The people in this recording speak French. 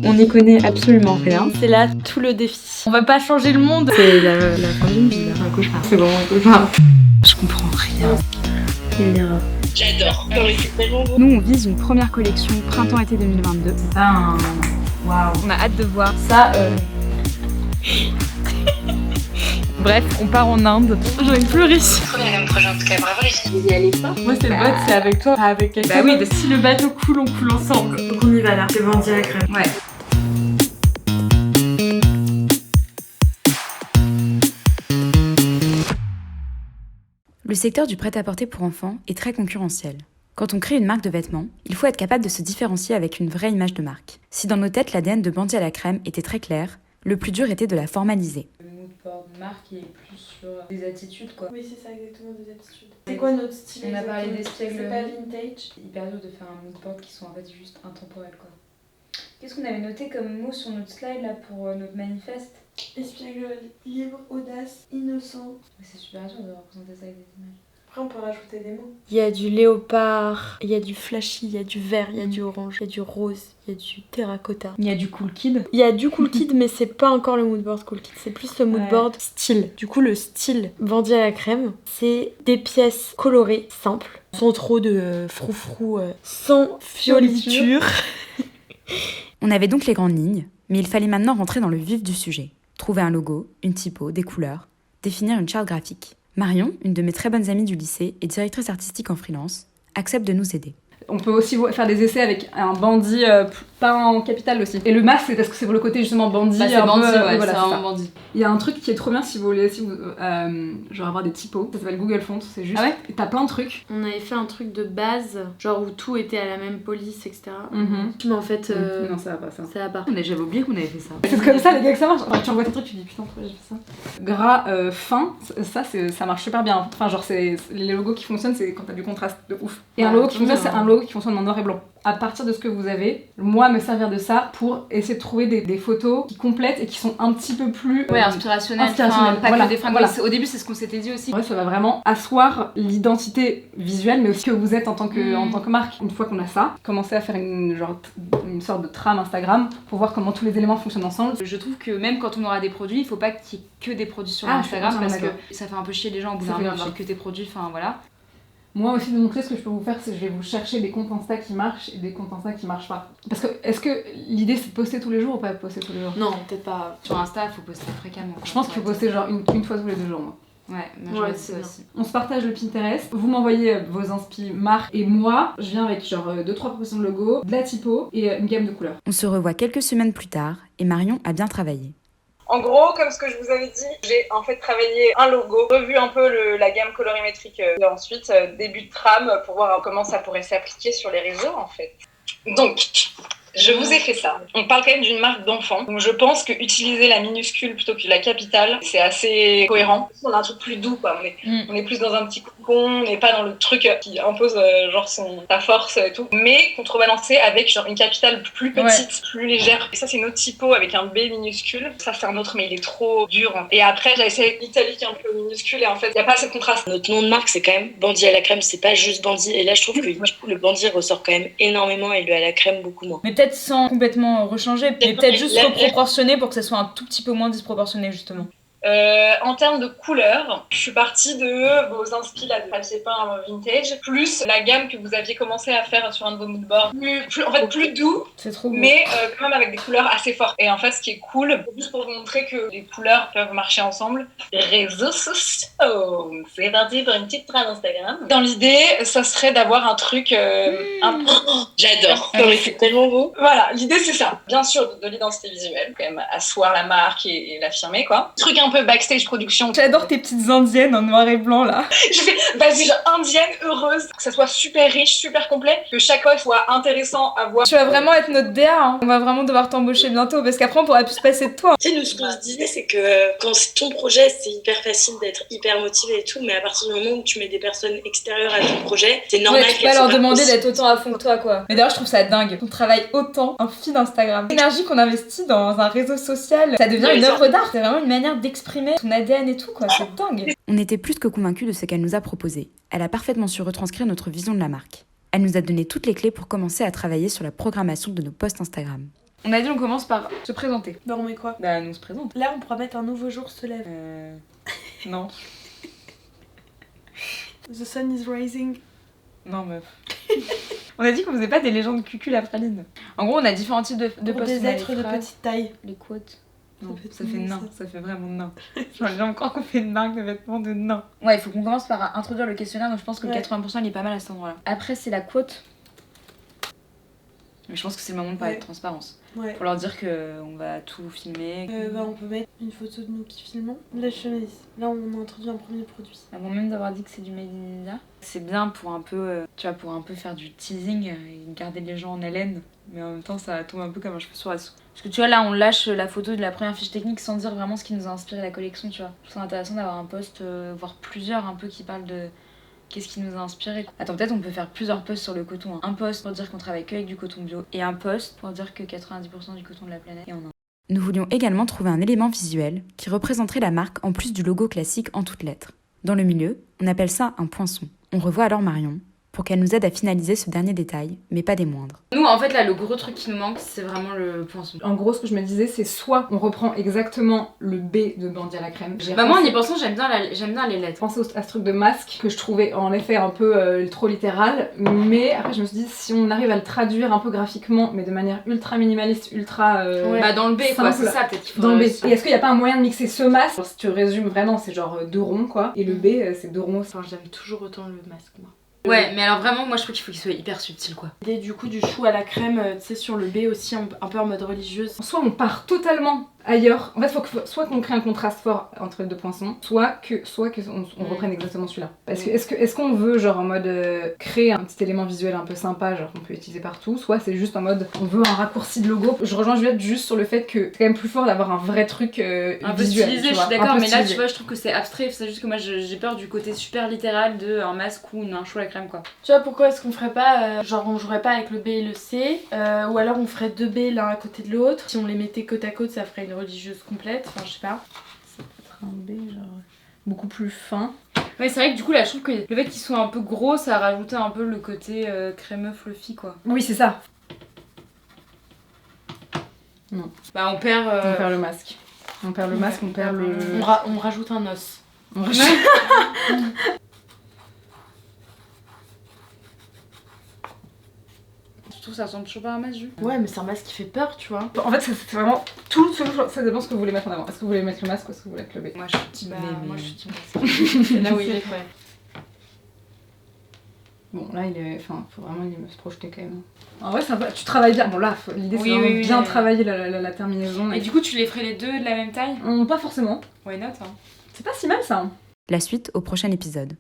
On n'y connaît absolument rien. C'est là tout le défi. On va pas changer le monde. C'est la fin d'une vie, un cauchemar. C'est bon, un cauchemar. Je comprends rien. Une erreur. J'adore. Non, mais c'est tellement beau. Nous, on vise une première collection printemps-été 2022. C'est pas un... Waouh. On a hâte de voir ça. Bref, on part en Inde. J'ai envie de pleurer. Trop bien comme projet en tout cas, bravo les filles. Vous y allez pas? Moi, c'est le vote, c'est avec toi, pas avec quelqu'un. Bah oui, si le bateau coule, on coule ensemble. Donc on y va là. C'est vendu à la crème. Ouais. Le secteur du prêt-à-porter pour enfants est très concurrentiel. Quand on crée une marque de vêtements, il faut être capable de se différencier avec une vraie image de marque. Si dans nos têtes l'ADN de Bandit à la crème était très clair, le plus dur était de la formaliser. Le mood board marque est plus sur des attitudes quoi. Oui, c'est ça exactement, des attitudes. C'est quoi notre style? On a parlé d'espiègle. C'est pas vintage. C'est hyper dur de faire un mood board qui sont en fait juste intemporels quoi. Qu'est-ce qu'on avait noté comme mot sur notre slide là pour notre manifeste? Espiègle, libre, audace, innocent. Mais c'est super dur de représenter ça avec des images. Après on peut rajouter des mots. Il y a du léopard, il y a du flashy, il y a du vert, il y a du orange, il y a du rose, il y a du terracotta. Il y a du cool kid. Il y a du cool kid mais c'est pas encore le moodboard cool kid, c'est plus le moodboard style. Du coup le style Bandit à la crème, c'est des pièces colorées, simples, sans trop de froufrou, sans fioriture. On avait donc les grandes lignes, mais il fallait maintenant rentrer dans le vif du sujet. Trouver un logo, une typo, des couleurs, définir une charte graphique. Marion, une de mes très bonnes amies du lycée et directrice artistique en freelance, accepte de nous aider. On peut aussi faire des essais avec un bandit, pas en capital aussi. Et le masque, c'est parce que c'est pour le côté justement bandit. Bah, c'est bandit, ouais, voilà, c'est vraiment bandit. Il y a un truc qui est trop bien si vous voulez, genre avoir des typos, ça s'appelle Google Fonts, c'est juste. Ah ouais? Et t'as plein de trucs. On avait fait un truc de base, genre où tout était à la même police, etc. Mm-hmm. Mais en fait, Non, ça va pas ça. ça va pas. J'avais oublié qu'on avait fait ça. C'est comme ça les gars que ça marche. Enfin, tu envoies tes trucs, tu dis putain pourquoi j'ai fait ça. Gras, fin, ça marche super bien. Enfin genre c'est les logos qui fonctionnent, c'est quand t'as du contraste de ouf. Et un logo qui fonctionne, c'est un logo qui fonctionne en noir et blanc. À partir de ce que vous avez, moi me servir de ça pour essayer de trouver des photos qui complètent et qui sont un petit peu plus Ouais, inspirationnel. Pas voilà, que des fringues. voilà. Au début, c'est ce qu'on s'était dit aussi. Ouais, ça va vraiment asseoir l'identité visuelle, mais aussi que vous êtes en tant que marque. Une fois qu'on a ça, commencer à faire une sorte de trame Instagram pour voir comment tous les éléments fonctionnent ensemble. Je trouve que même quand on aura des produits, il faut pas qu'il y ait que des produits sur Ah, Instagram je suis parce que d'accord. ça fait un peu chier les gens au bout Ça d'un fait moment grave d'avoir que tes produits, enfin voilà. Moi aussi de mon côté, ce que je peux vous faire, c'est que je vais vous chercher des comptes Insta qui marchent et des comptes Insta qui marchent pas. Parce que est-ce que l'idée c'est de poster tous les jours ou pas de poster tous les jours? Non, peut-être pas. Sur Insta, il faut poster fréquemment. Je pense qu'il faut poster genre une fois tous les 2 jours moi. Ouais, Ouais, c'est c'est aussi. On se partage le Pinterest, vous m'envoyez vos inspi marques et moi je viens avec genre 2-3 propositions de logo, de la typo et une gamme de couleurs. On se revoit quelques semaines plus tard et Marion a bien travaillé. En gros, comme ce que je vous avais dit, j'ai en fait travaillé un logo, revu un peu la gamme colorimétrique et ensuite début de trame pour voir comment ça pourrait s'appliquer sur les réseaux en fait. Donc, je vous ai fait ça. On parle quand même d'une marque d'enfant. Donc je pense que utiliser la minuscule plutôt que la capitale, c'est assez cohérent. On a un truc plus doux quoi. On est plus dans un petit cocon, on n'est pas dans le truc qui impose genre ta force et tout. Mais contrebalancer avec genre une capitale plus petite, plus légère. Et ça c'est notre typo avec un B minuscule. Ça c'est un autre mais il est trop dur. Et après j'ai essayé l'italique un peu minuscule et en fait il n'y a pas assez de contraste. Notre nom de marque c'est quand même Bandit à la crème, c'est pas juste Bandit. Et là je trouve que du coup le Bandit ressort quand même énormément et le à la crème beaucoup moins. Mais peut-être sans complètement rechanger, mais peut-être juste reproportionner pour que ça soit un tout petit peu moins disproportionné justement. En termes de couleurs, je suis partie de vos inspi là, de papier peint vintage, plus la gamme que vous aviez commencé à faire sur un de vos moodboards. Plus doux, C'est trop beau. mais quand même avec des couleurs assez fortes. Et en fait, ce qui est cool, juste pour vous montrer que les couleurs peuvent marcher ensemble, réseaux sociaux. C'est parti pour une petite trame Instagram. Dans l'idée, ça serait d'avoir un truc J'adore. Non mais c'est tellement beau. Voilà, l'idée c'est ça. Bien sûr, de l'identité visuelle, quand même asseoir la marque et l'affirmer quoi. Truc un peu backstage production. J'adore tes petites indiennes en noir et blanc là. Je fais, vas-y, genre indienne, heureuse, que ça soit super riche, super complet, que chaque poste soit intéressant à voir. Tu vas vraiment être notre DA, hein. On va vraiment devoir t'embaucher bientôt parce qu'après on pourra plus se passer de toi. Tu sais, nous, ce qu'on se disait, c'est que quand c'est ton projet, c'est hyper facile d'être hyper motivé et tout, mais à partir du moment où tu mets des personnes extérieures à ton projet, c'est normal Ouais, tu peux qu'elles pas leur soient demander aussi- d'être autant à fond que toi quoi. Mais d'ailleurs je trouve ça dingue qu'on travaille autant un feed Instagram. L'énergie qu'on investit dans un réseau social, ça devient une œuvre d'art. C'est vraiment une manière d'exprimer ton ADN et tout quoi, c'est dingue. On était plus que convaincus de ce qu'elle nous a proposé. Elle a parfaitement su retranscrire notre vision de la marque. Elle nous a donné toutes les clés pour commencer à travailler sur la programmation de nos posts Instagram. On a dit on commence par se présenter. Bah on met quoi? Bah nous on se présente. Là on pourra mettre un nouveau jour se lève. Non. The sun is rising. Non meuf. On a dit qu'on faisait pas des légendes cucul la praline. En gros on a différents types de Pour postes. des On a les êtres de phrases, petite taille. les quotes. Non, Ça fait ça fait mignon, nain, ça. ça fait vraiment nain. Genre les gens croient qu'on fait une marque de vêtements de nain. Ouais, il faut qu'on commence par introduire le questionnaire, donc je pense que le Ouais. 80% il est pas mal à cet endroit-là. Après c'est la quote. Mais je pense que c'est le moment de parler Ouais. de transparence. Ouais. Pour leur dire qu'on va tout filmer. Bah on peut mettre une photo de nous qui filmons. La chemise. Là on a introduit un premier produit. Avant même d'avoir dit que c'est du Made in India. C'est bien pour un peu, tu vois, pour un peu faire du teasing et garder les gens en haleine. Mais en même temps, ça tombe un peu comme un cheveu sur la soupe. Parce que tu vois, là, on lâche la photo de la première fiche technique sans dire vraiment ce qui nous a inspiré la collection, tu vois. Je trouve ça intéressant d'avoir un post, voire plusieurs, un peu qui parlent de qu'est-ce qui nous a inspiré. Attends, peut-être on peut faire plusieurs posts sur le coton. Hein. Un post pour dire qu'on travaille que avec du coton bio et un post pour dire que 90% du coton de la planète est en Inde. Nous voulions également trouver un élément visuel qui représenterait la marque en plus du logo classique en toutes lettres. Dans le milieu, on appelle ça un poinçon. On revoit alors Marion pour qu'elle nous aide à finaliser ce dernier détail, mais pas des moindres. Nous, en fait, là, le gros truc qui nous manque, c'est vraiment le poinçon. En gros, ce que je me disais, c'est soit on reprend exactement le B de Bandit à la crème. Bah, moi, en y pensant, j'aime bien les lettres. Pensé à ce truc de masque que je trouvais en effet un peu trop littéral, mais après je me suis dit si on arrive à le traduire un peu graphiquement mais de manière ultra minimaliste, ultra Bah dans le B quoi, simple. c'est ça peut-être qu'il faut dans le B. Et est-ce qu'il n'y a pas un moyen de mixer ce masque? Si tu résumes vraiment, c'est genre deux ronds quoi, et le B c'est deux ronds. Enfin j'aime toujours autant le masque moi. Ouais, mais alors vraiment, moi je trouve qu'il faut qu'il soit hyper subtil quoi. L'idée du coup du chou à la crème, tu sais sur le B aussi un peu en mode religieuse. Soit on part totalement ailleurs, en fait soit qu'on crée un contraste fort entre les deux poinçons, soit que on reprenne exactement celui-là. Est-ce qu'on veut genre en mode créer un petit élément visuel un peu sympa, genre qu'on peut utiliser partout, soit c'est juste en mode on veut un raccourci de logo. Je rejoins Juliette juste sur le fait que c'est quand même plus fort d'avoir un vrai truc un peu visuel. stylisé, tu je vois, suis un d'accord, peu mais là stylisé. tu vois, je trouve que c'est abstrait, c'est juste que moi j'ai peur du côté super littéral de un masque ou un chou à la crème quoi. Tu vois pourquoi est-ce qu'on ferait pas, genre on jouerait pas avec le B et le C, ou alors on ferait deux B l'un à côté de l'autre. Si on les mettait côte à côte ça ferait une religieuse complète, enfin je sais pas. Ça peut être un B genre beaucoup plus fin. Ouais, c'est vrai que du coup là je trouve que le fait qu'ils soient un peu gros ça a rajouté un peu le côté crémeux fluffy quoi. Oui c'est ça. Bah on perd... On perd le masque. On perd le masque, on perd le... On rajoute un os. On rajoute- Je trouve que ça ressemble toujours pas à un masque Jules. Ouais mais c'est un masque qui fait peur tu vois. En fait, c'est vraiment tout, ça dépend ce que vous voulez mettre en avant. Est-ce que vous voulez mettre le masque ou est-ce que vous voulez mettre le B? Moi je suis team Bah, B, mais... moi je suis team. C'est là où il est ouais. Bon, là, enfin, faut vraiment se projeter quand même. En vrai, ça va, tu travailles bien. Bon, là, l'idée c'est Oui, vraiment oui, bien oui. travailler la terminaison. Et du coup tu les ferais les deux de la même taille? Pas forcément. Why not hein. C'est pas si mal ça. La suite au prochain épisode.